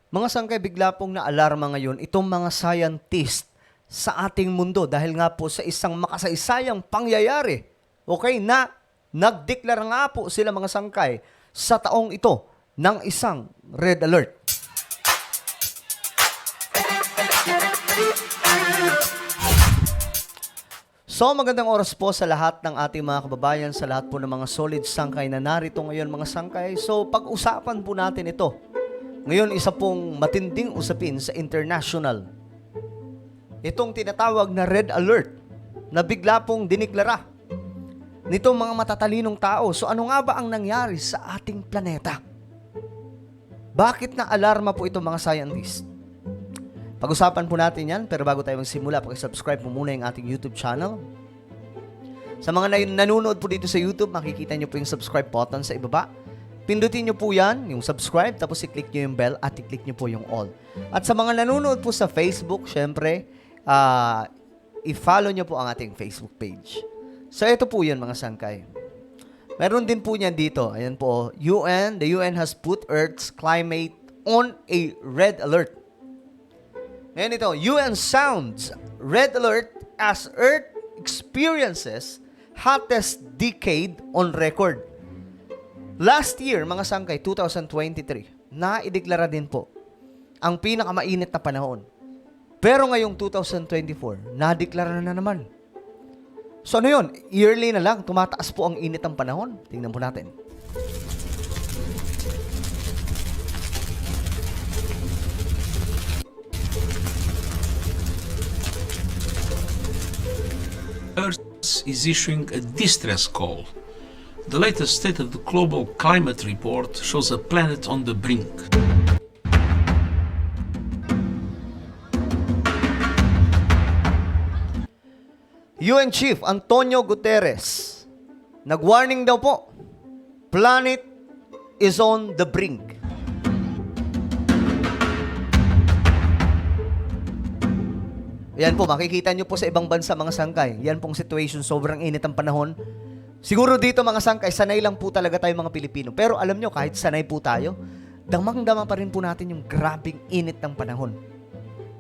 Mga sangkay, bigla pong naalarma ngayon itong mga scientist sa ating mundo dahil nga po sa isang makasaysayang pangyayari. Okay, na nagdeklara nga po sila mga sangkay sa taong ito ng isang red alert. So magandang oras po sa lahat ng ating mga kababayan, sa lahat po ng mga solid sangkay na narito ngayon mga sangkay. So pag-usapan po natin ito. Ngayon, isa pong matinding usapin sa international. Itong tinatawag na red alert na bigla pong diniklara nitong mga matatalinong tao. So ano nga ba ang nangyari sa ating planeta? Bakit na alarma po itong mga scientists? Pag-usapan po natin yan, pero bago tayo magsimula, pakisubscribe po muna yung ating YouTube channel. Sa mga nanonood po dito sa YouTube, makikita nyo po yung subscribe button sa ibaba. Pindutin nyo po yan, yung subscribe, tapos i-click nyo yung bell at i-click nyo po yung all. At sa mga nanonood po sa Facebook, syempre, i-follow nyo po ang ating Facebook page. So ito po yan mga sangkay. Meron din po niyan dito. Ayan po, the UN has put Earth's climate on a red alert. Ngayon ito, UN sounds red alert as Earth experiences hottest decade on record. Last year, mga sangkay, 2023, naideklara din po ang pinakamainit na panahon. Pero ngayong 2024, nadeklara na naman. So ano yun? Yearly na lang, tumataas po ang init ng panahon. Tingnan po natin. Earth is issuing a distress call. The latest State of the Global Climate Report shows a planet on the brink. UN Chief Antonio Guterres, nag-warning daw po, planet is on the brink. Yan po, makikita nyo po sa ibang bansa mga sangkay. Yan pong situation, sobrang init ang panahon. Siguro dito mga sangkay, sanay lang po talaga tayo mga Pilipino. Pero alam nyo, kahit sanay po tayo, damang-dama pa rin po natin yung grabing init ng panahon.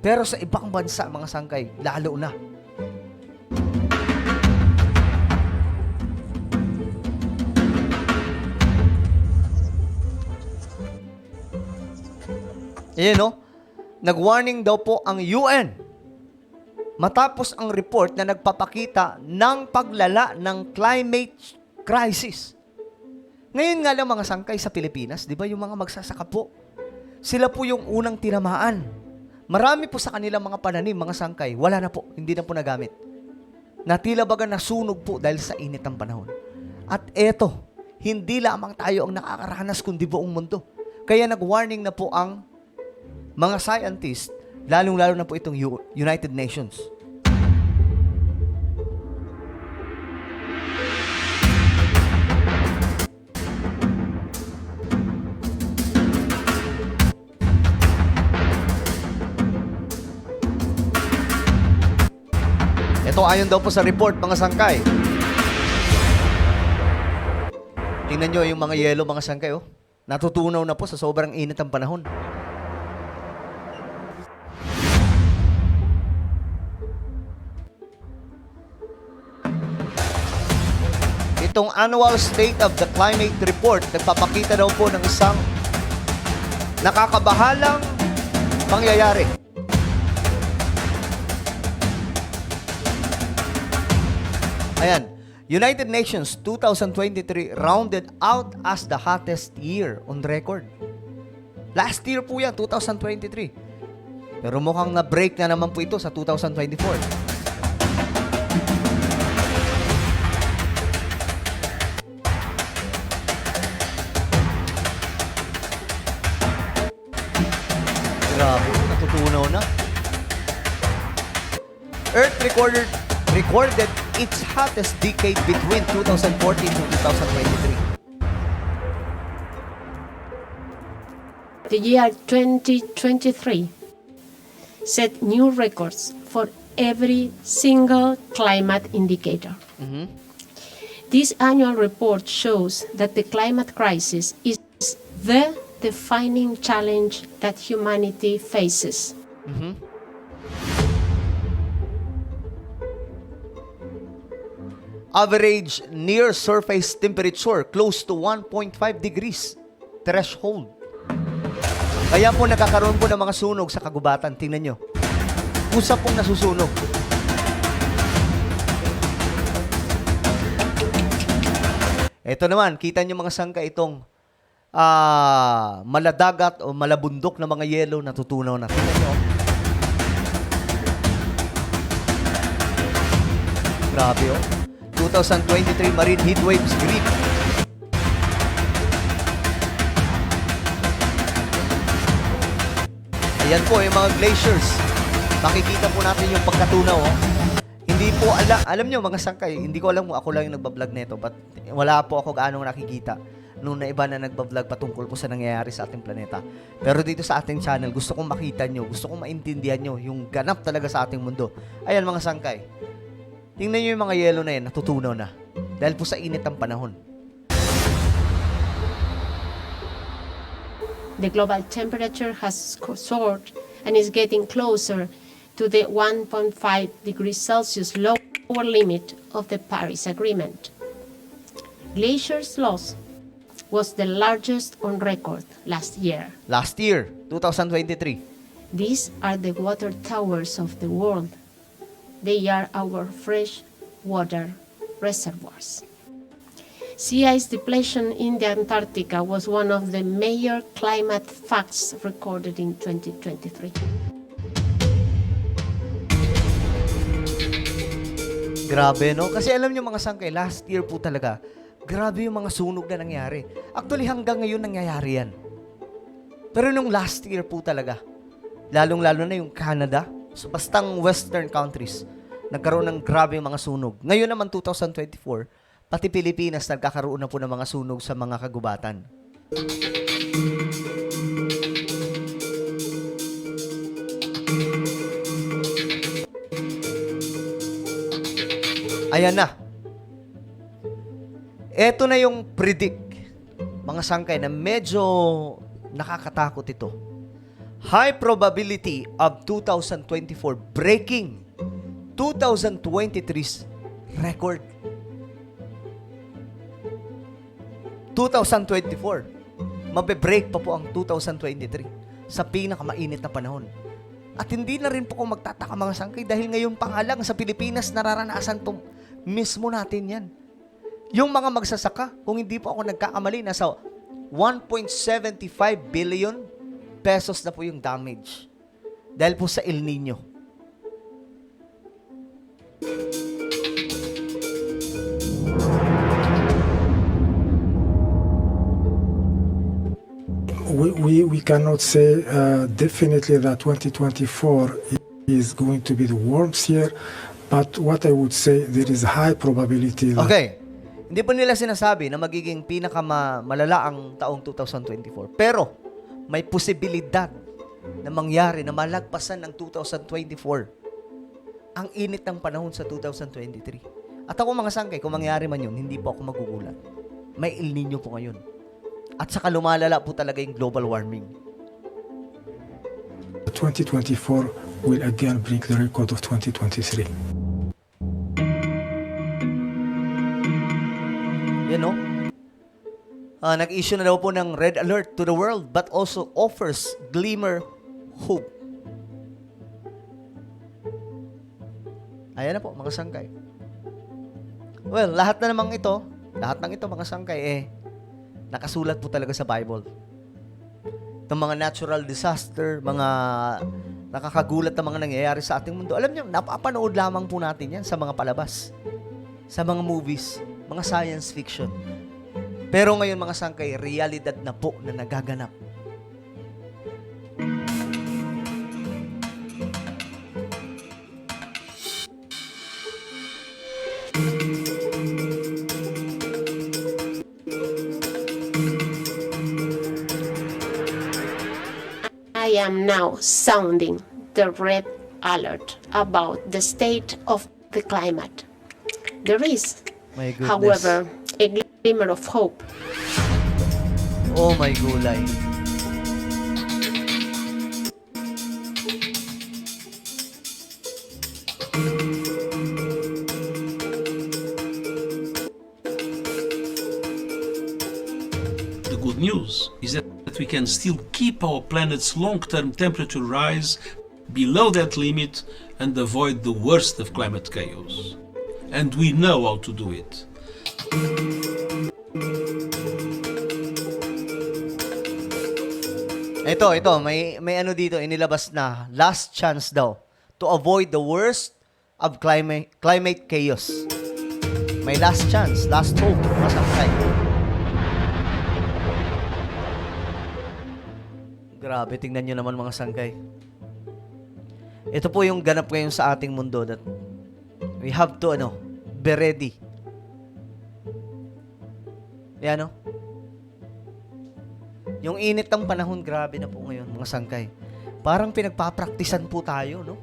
Pero sa ibang bansa mga sangkay, lalo na. Ayan no, nag-warning daw po ang UN matapos ang report na nagpapakita ng paglala ng climate crisis. Ngayon nga lang mga sangkay sa Pilipinas, di ba yung mga magsasaka po, sila po yung unang tinamaan. Marami po sa kanilang mga pananim, mga sangkay, wala na po, hindi na po nagamit. Natila baga nasunog po dahil sa init ng panahon. At eto, hindi lamang tayo ang nakakaranas kundi buong mundo. Kaya nag-warning na po ang mga scientists, lalong-lalo na po itong United Nations. Ito ayon daw po sa report, mga sangkay. Tingnan nyo yung mga yelo, mga sangkay, oh. Natutunaw na po sa sobrang init ng panahon. Itong annual State of the Climate Report, nagpapakita daw po ng isang nakakabahalang pangyayari. Ayan, United Nations 2023 rounded out as the hottest year on record. Last year po yan, 2023. Pero mukhang na-break na naman po ito sa 2024. Grabe, natutunaw na. Earth recorded its hottest decade between 2014 to 2023. The year 2023 set new records for every single climate indicator. This annual report shows that the climate crisis is the defining challenge that humanity faces. Average near surface temperature close to 1.5 degrees threshold. Kaya po nakakaroon po ng mga sunog sa kagubatan. Tingnan nyo. Kusa pong nasusunog. Ito naman, kita nyo mga sangka itong maladagat o malabundok na mga yelo na tutunaw na. Tingnan nyo. Grabe oh. 2023 Marine Heat Waves Greek. Ayan po yung mga glaciers. Makikita po natin yung pagkatunaw. Oh. Hindi po, alam nyo mga sangkay, hindi ko alam kung ako lang yung nagbablog nito, but wala po ako gaano nakikita nung na iba na nagbablog patungkol po sa nangyayari sa ating planeta. Pero dito sa ating channel, gusto kong makita nyo, gusto kong maintindihan nyo yung ganap talaga sa ating mundo. Ayan mga sangkay. Tingnan nyo yung mga yelo na yan, natutunaw na. Dahil po sa init ng panahon. The global temperature has soared and is getting closer to the 1.5 degrees Celsius lower limit of the Paris Agreement. Glaciers loss was the largest on record last year. Last year, 2023. These are the water towers of the world. They are our fresh water reservoirs. Sea ice depletion in the Antarctica was one of the major climate facts recorded in 2023. Grabe, no? Kasi alam nyo mga sangkay, last year po talaga, grabe yung mga sunog na nangyari. Actually, hanggang ngayon nangyayari yan. Pero nung last year po talaga, lalong-lalo na yung Canada, so bastang western countries, nagkaroon ng grabe yung mga sunog. Ngayon naman, 2024, pati Pilipinas nagkakaroon na po ng mga sunog sa mga kagubatan. Ayan na. Ito na yung predict, mga sangkay, na medyo nakakatakot ito. High probability of 2024 breaking 2023's record. 2024, mabe-break pa po ang 2023 sa pinakamainit na panahon. At hindi na rin po kung magtataka mga sangkay dahil ngayon pa nga lang sa Pilipinas nararanasan po mismo natin yan. Yung mga magsasaka, kung hindi po ako nagkakamali, nasa 1.75 billion pesos na po yung damage dahil po sa El Nino. We cannot say definitely that 2024 is going to be the warmth year, but what I would say, there is a high probability that Okay. Hindi po nila sinasabi na magiging pinakamalala ang taong 2024. Pero, may posibilidad na mangyari na malagpasan ng 2024 ang init ng panahon sa 2023. At ako mga sangkay, kung mangyari man yun, hindi po ako magugulat. May El Nino po ngayon. At saka lumalala po talaga yung global warming. 2024 will again break the record of 2023. Yan no? Nag-issue na daw po ng red alert to the world but also offers glimmer hope. Ayan na po, mga sangkay. Well, lahat ng ito, mga sangkay, nakasulat po talaga sa Bible. Itong mga natural disaster, mga nakakagulat na mga nangyayari sa ating mundo. Alam niyo, napapanood lamang po natin yan sa mga palabas, sa mga movies, mga science fiction. Pero ngayon mga sangkay, realidad na po na nagaganap. I am now sounding the red alert about the state of the climate. There is, My goodness. however, a glimmer of hope. Oh my gulay. news is that we can still keep our planet's long-term temperature rise below that limit and avoid the worst of climate chaos. And we know how to do it. Ito, may ano dito, inilabas na, last chance daw to avoid the worst of climate chaos. May last chance, last hope, mga sangkay. Grabe, tingnan nyo naman mga sangkay. Ito po yung ganap ngayon sa ating mundo that we have to, be ready. Yan, Yung init ng panahon, grabe na po ngayon, mga sangkay. Parang pinagpapraktisan po tayo, no?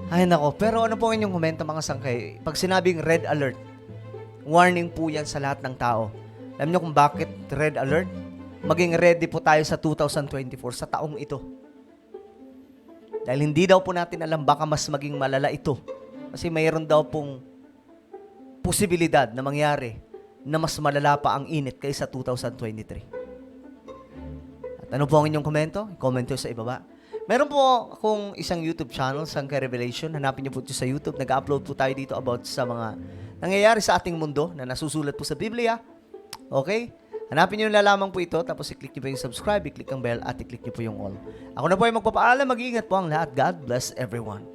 Ay, nako. Pero ano po inyong komento, mga sangkay? Pag sinabing red alert, warning po yan sa lahat ng tao. Alam nyo kung bakit red alert? Maging ready po tayo sa 2024, sa taong ito. Dahil hindi daw po natin alam, baka mas maging malala ito. Kasi mayroon daw pong posibilidad na mangyari na mas malala pa ang init kaysa 2023. At ano po ang inyong komento? I-comment nyo sa ibaba. Meron po akong isang YouTube channel, Sangkay Revelation. Hanapin niyo po ito sa YouTube. Nag-upload po tayo dito about sa mga nangyayari sa ating mundo na nasusulat po sa Biblia. Okay? Hanapin niyo yung lalamang po ito. Tapos i-click niyo po yung subscribe, i-click ang bell, at i-click niyo po yung all. Ako na po ay magpapaalam. Mag-iingat po ang lahat. God bless everyone.